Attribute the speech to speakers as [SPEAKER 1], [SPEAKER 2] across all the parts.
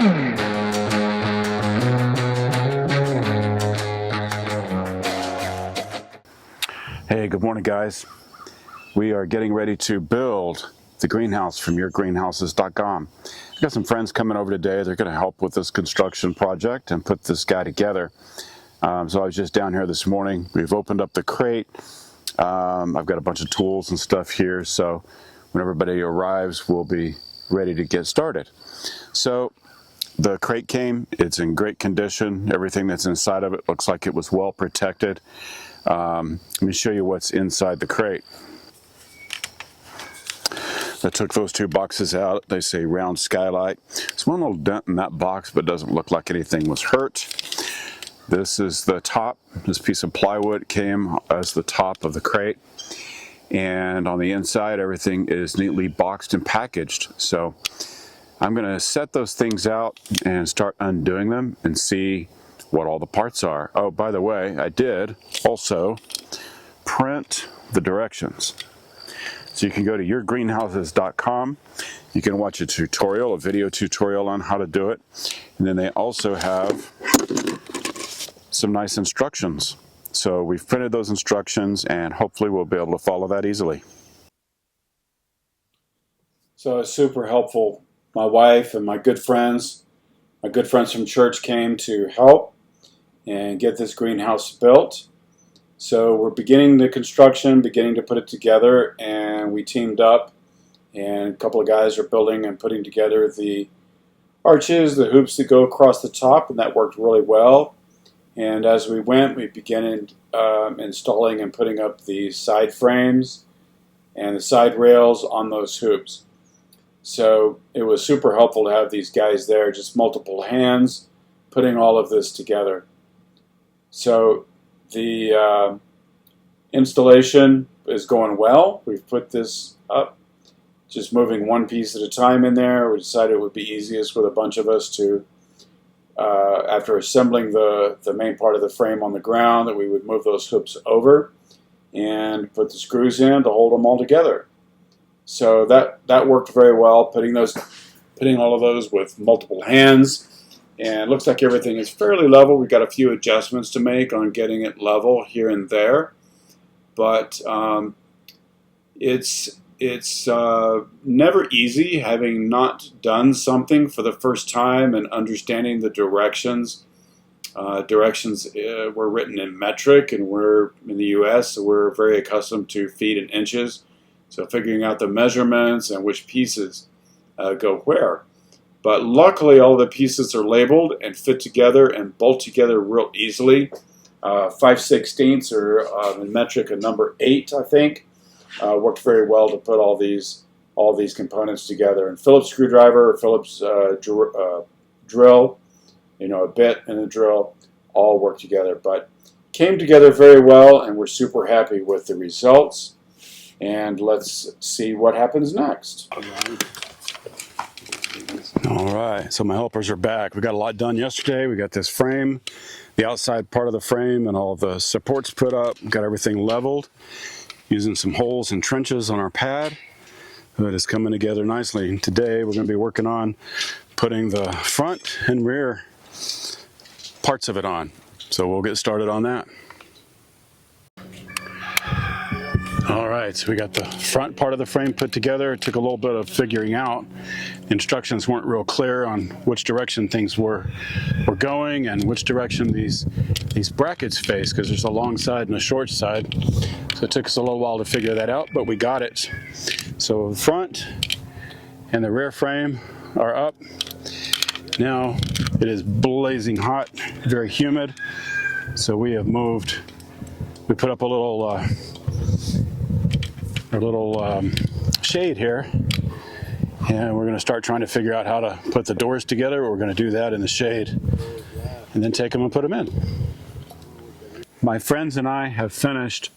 [SPEAKER 1] Hey, good morning, guys. We are getting ready to build the greenhouse from yourgreenhouses.com. I've got some friends coming over today. They're going to help with this construction project and put this guy together. So I was just down here this morning. We've opened up the crate. I've got a bunch of tools and stuff here, so when everybody arrives, we'll be ready to get started. So the crate came. It's in great condition. Everything that's inside of it looks like it was well protected. Let me show you what's inside the crate. I took those two boxes out. They say round skylight. There's one little dent in that box, but doesn't look like anything was hurt. This is the top. This piece of plywood came as the top of the crate. And on the inside, everything is neatly boxed and packaged. So I'm going to set those things out and start undoing them and see what all the parts are. Oh, by the way, I did also print the directions. So you can go to yourgreenhouses.com. You can watch a tutorial, a video tutorial on how to do it. And then they also have some nice instructions. So we've printed those instructions and hopefully we'll be able to follow that easily.
[SPEAKER 2] So it's super helpful. My wife and my good friends from church came to help and get this greenhouse built. So we're beginning the construction, beginning to put it together, and we teamed up, and a couple of guys are building and putting together the arches, the hoops that go across the top, and that worked really well. And as we went, we began installing and putting up the side frames and the side rails on those hoops. So it was super helpful to have these guys there, just multiple hands putting all of this together. So the installation is going well. We've put this up, just moving one piece at a time in there. We decided it would be easiest with a bunch of us to, after assembling the main part of the frame on the ground, that we would move those hoops over and put the screws in to hold them all together. So that worked very well, putting all of those with multiple hands. And it looks like everything is fairly level. We've got a few adjustments to make on getting it level here and there. But it's never easy having not done something for the first time and understanding the directions. Directions were written in metric, and we're in the U.S., so we're very accustomed to feet and inches. So figuring out the measurements and which pieces go where. But luckily all the pieces are labeled and fit together and bolt together real easily. 5/16 or in metric a number 8, I think. Worked very well to put all these components together. And Phillips screwdriver or Phillips drill, a bit and a drill, all work together. But came together very well, and we're super happy with the results. And let's see what happens next.
[SPEAKER 1] All right, so my helpers are back. We got a lot done yesterday. We got this frame, the outside part of the frame, and all the supports put up. Got everything leveled using some holes and trenches on our pad. It is coming together nicely. And today we're going to be working on putting the front and rear parts of it on. So we'll get started on that. All right, so we got the front part of the frame put together. It took a little bit of figuring out. The instructions weren't real clear on which direction things were going and which direction these brackets face, because there's a long side and a short side. So it took us a little while to figure that out, but we got it. So the front and the rear frame are up. Now it is blazing hot, very humid. So we have moved, we put up a little shade here, and we're going to start trying to figure out how to put the doors together. We're going to do that in the shade and then take them and put them in. My friends and I have finished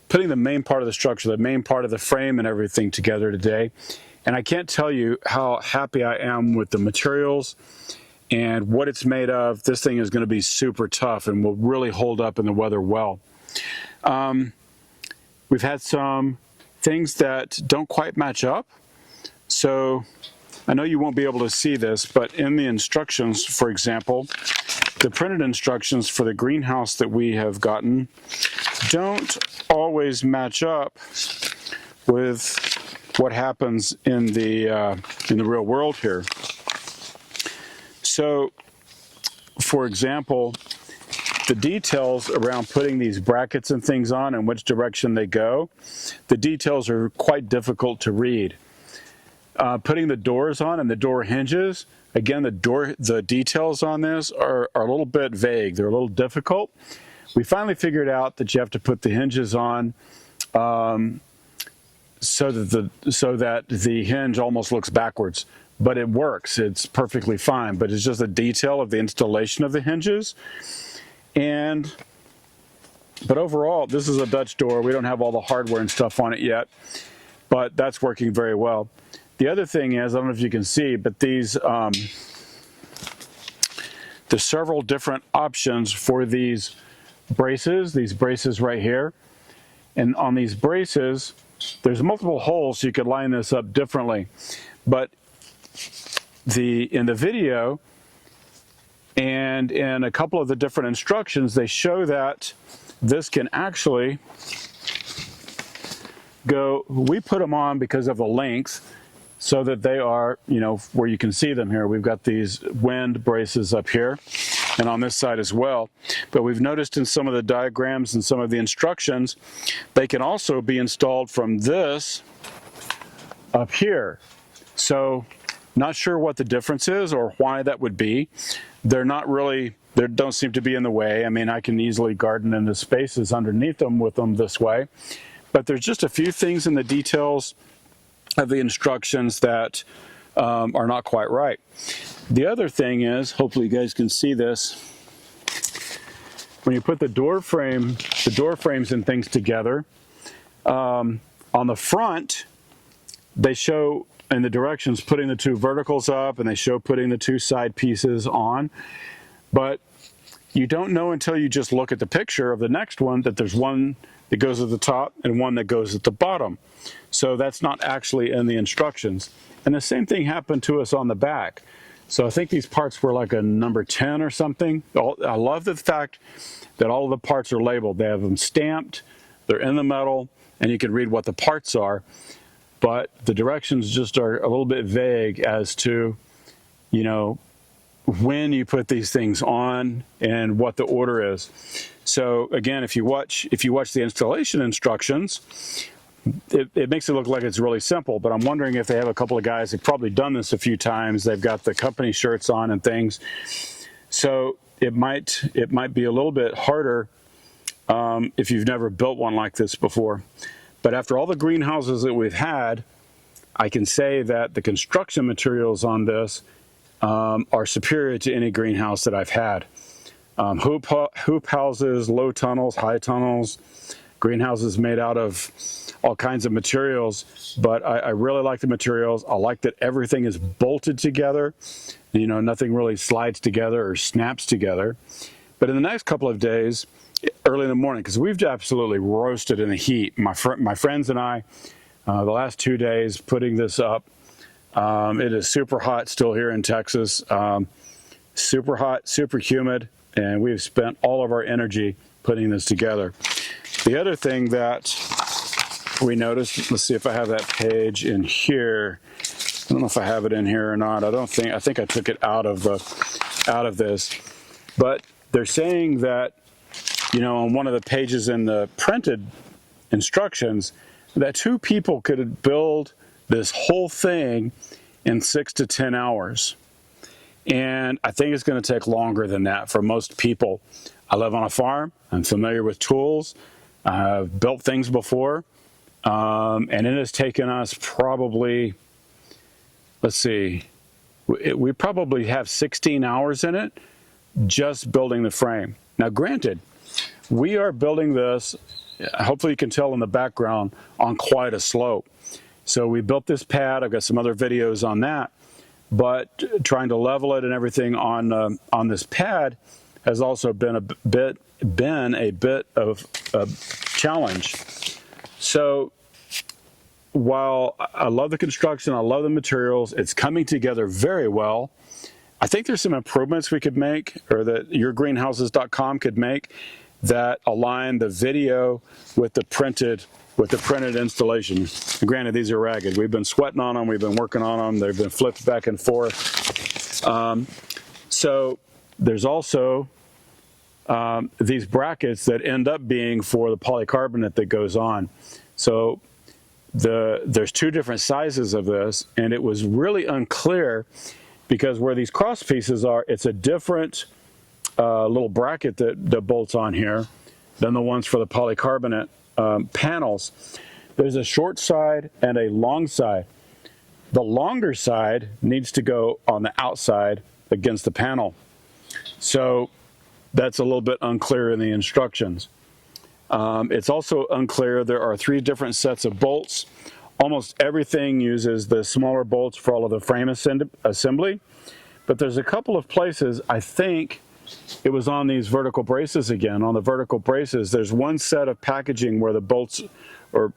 [SPEAKER 1] putting the main part of the structure, the main part of the frame and everything together today, and I can't tell you how happy I am with the materials and what it's made of. This thing is going to be super tough and will really hold up in the weather well. We've had some things that don't quite match up. So I know you won't be able to see this, but in the instructions, for example, the printed instructions for the greenhouse that we have gotten don't always match up with what happens in the real world here. So, for example, the details around putting these brackets and things on and which direction they go, the details are quite difficult to read. Putting the doors on and the door hinges, again, the details on this are a little bit vague. They're a little difficult. We finally figured out that you have to put the hinges on so that the hinge almost looks backwards. But it works. It's perfectly fine. But it's just a detail of the installation of the hinges. But overall, this is a Dutch door. We don't have all the hardware and stuff on it yet, but that's working very well. The other thing is, I don't know if you can see, but there's several different options for these braces right here. And on these braces, there's multiple holes, so you could line this up differently. But in the video and in a couple of the different instructions, they show that this can actually go, we put them on because of the length, so that they are, where you can see them here. We've got these wind braces up here and on this side as well. But we've noticed in some of the diagrams and some of the instructions, they can also be installed from this up here. So not sure what the difference is or why that would be. They're not really, they don't seem to be in the way. I mean, I can easily garden in the spaces underneath them with them this way. But there's just a few things in the details of the instructions that are not quite right. The other thing is, hopefully you guys can see this, when you put the door frames and things together, on the front, they show in the directions putting the two verticals up, and they show putting the two side pieces on. But you don't know until you just look at the picture of the next one that there's one that goes at the top and one that goes at the bottom. So that's not actually in the instructions. And the same thing happened to us on the back. So I think these parts were like a number 10 or something. I love the fact that all of the parts are labeled. They have them stamped, they're in the metal, and you can read what the parts are. But the directions just are a little bit vague as to, when you put these things on and what the order is. So again, if you watch the installation instructions, it makes it look like it's really simple, but I'm wondering if they have a couple of guys who've probably done this a few times. They've got the company shirts on and things. So it might be a little bit harder if you've never built one like this before. But after all the greenhouses that we've had, I can say that the construction materials on this are superior to any greenhouse that I've had. Hoop houses, low tunnels, high tunnels, greenhouses made out of all kinds of materials, but I really like the materials. I like that everything is bolted together. Nothing really slides together or snaps together. But in the next couple of days, early in the morning, because we've absolutely roasted in the heat, my friends and I, the last 2 days putting this up. It is super hot still here in Texas, super hot, super humid, and we've spent all of our energy putting this together. The other thing that we noticed, let's see if I have that page in here. I don't know if I have it in here or not. I think I took it out of this. But they're saying that, on one of the pages in the printed instructions, that 2 people could build this whole thing in 6 to 10 hours. And I think it's going to take longer than that for most people. I live on a farm. I'm familiar with tools. I've built things before. And it has taken us probably, let's see, we probably have 16 hours in it just building the frame. Now, granted, we are building this, hopefully you can tell in the background, on quite a slope. So we built this pad. I've got some other videos on that. But trying to level it and everything on this pad has also been a bit of a challenge. So while I love the construction, I love the materials, it's coming together very well. I think there's some improvements we could make, or that yourgreenhouses.com could make, that align the video with the printed installation. And granted, these are ragged. We've been sweating on them. We've been working on them. They've been flipped back and forth. So there's also these brackets that end up being for the polycarbonate that goes on. So there's two different sizes of this, and it was really unclear because where these cross pieces are, it's a different little bracket that bolts on here than the ones for the polycarbonate panels. There's a short side and a long side. The longer side needs to go on the outside against the panel. So that's a little bit unclear in the instructions. It's also unclear. There are 3 different sets of bolts. Almost everything uses the smaller bolts for all of the frame assembly, but there's a couple of places, I think it was on these vertical braces again. On the vertical braces, there's one set of packaging where the bolts or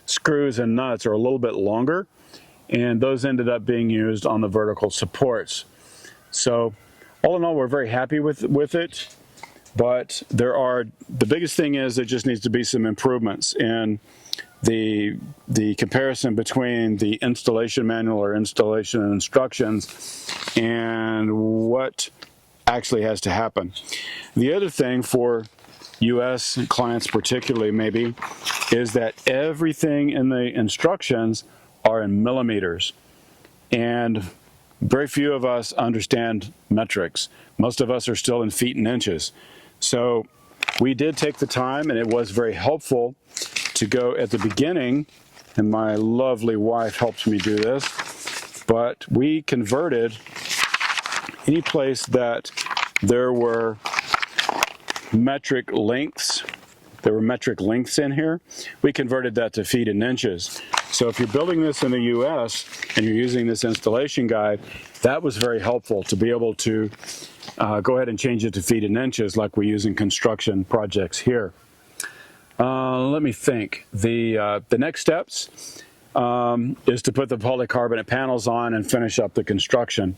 [SPEAKER 1] screws and nuts are a little bit longer, and those ended up being used on the vertical supports. So all in all, we're very happy with it, but the biggest thing is there just needs to be some improvements in the comparison between the installation manual or installation instructions and what actually has to happen. The other thing for US clients particularly maybe is that everything in the instructions are in millimeters, and very few of us understand metrics. Most of us are still in feet and inches. So we did take the time, and it was very helpful to go at the beginning, and my lovely wife helped me do this, but we converted any place that there were metric lengths in here, we converted that to feet and inches. So if you're building this in the US and you're using this installation guide, that was very helpful to be able to go ahead and change it to feet and inches like we use in construction projects here. Let me think. The next steps is to put the polycarbonate panels on and finish up the construction.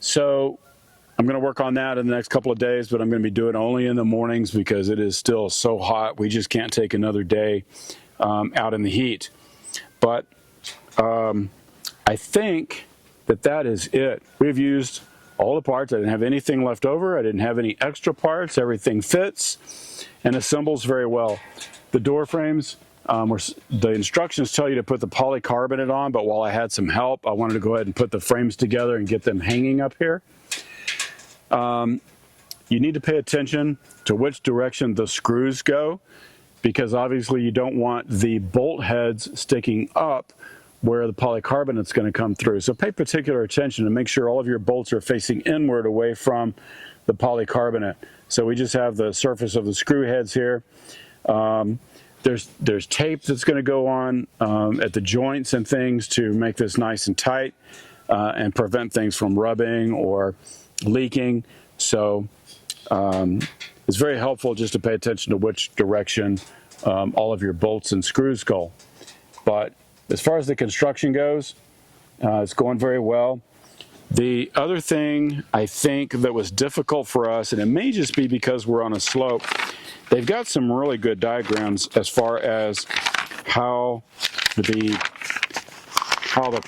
[SPEAKER 1] So I'm going to work on that in the next couple of days, but I'm going to be doing it only in the mornings because it is still so hot. We just can't take another day out in the heat. But I think that is it. We've used all the parts. I didn't have anything left over. I didn't have any extra parts. Everything fits and assembles very well. The door frames, the instructions tell you to put the polycarbonate on, but while I had some help, I wanted to go ahead and put the frames together and get them hanging up here. You need to pay attention to which direction the screws go, because obviously you don't want the bolt heads sticking up where the polycarbonate is going to come through. So pay particular attention to make sure all of your bolts are facing inward away from the polycarbonate. So we just have the surface of the screw heads here. There's tape that's going to go on at the joints and things to make this nice and tight and prevent things from rubbing or leaking. So it's very helpful just to pay attention to which direction all of your bolts and screws go. But as far as the construction goes, it's going very well. The other thing I think that was difficult for us, and it may just be because we're on a slope, they've got some really good diagrams as far as how the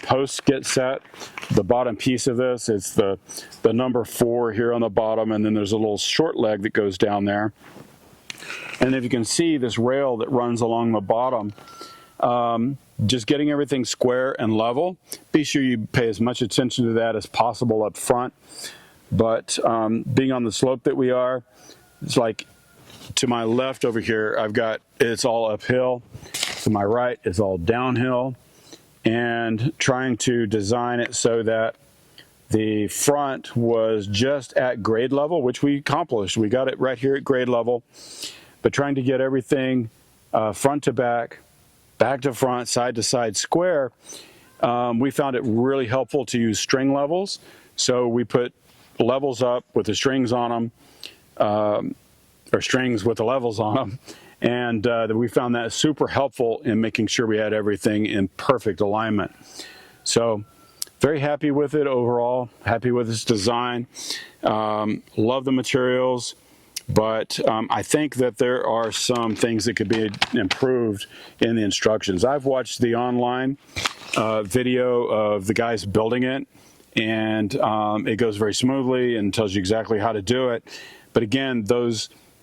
[SPEAKER 1] posts get set. The bottom piece of this is the number 4 here on the bottom, and then there's a little short leg that goes down there. And if you can see this rail that runs along the bottom, just getting everything square and level. Be sure you pay as much attention to that as possible up front. But being on the slope that we are, it's like to my left over here, it's all uphill. To my right, it's all downhill. And trying to design it so that the front was just at grade level, which we accomplished. We got it right here at grade level. But trying to get everything front to back, back to front, side to side square, we found it really helpful to use string levels. So we put levels up with the strings on them, or strings with the levels on them, And we found that super helpful in making sure we had everything in perfect alignment. So very happy with it overall, happy with its design, love the materials, but I think that there are some things that could be improved in the instructions. I've watched the online video of the guys building it, and it goes very smoothly and tells you exactly how to do it. But again,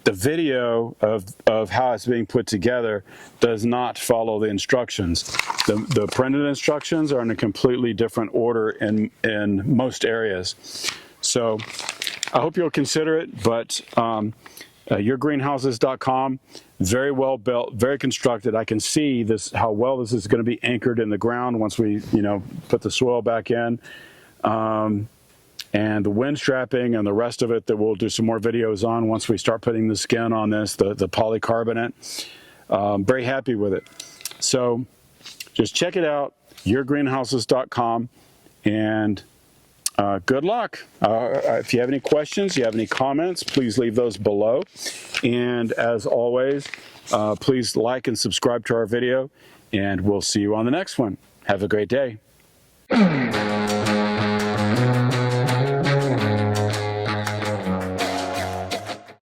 [SPEAKER 1] the video of how it's being put together does not follow the instructions. The printed instructions are in a completely different order in most areas. So I hope you'll consider it, but yourgreenhouses.com, very well built, very constructed. I can see this, how well this is going to be anchored in the ground once we, put the soil back in. And the wind strapping and the rest of it that we'll do some more videos on once we start putting the skin on this, the polycarbonate. Very happy with it. So just check it out, yourgreenhouses.com, and good luck. If you have any questions, you have any comments, please leave those below. And as always, please like and subscribe to our video, and we'll see you on the next one. Have a great day.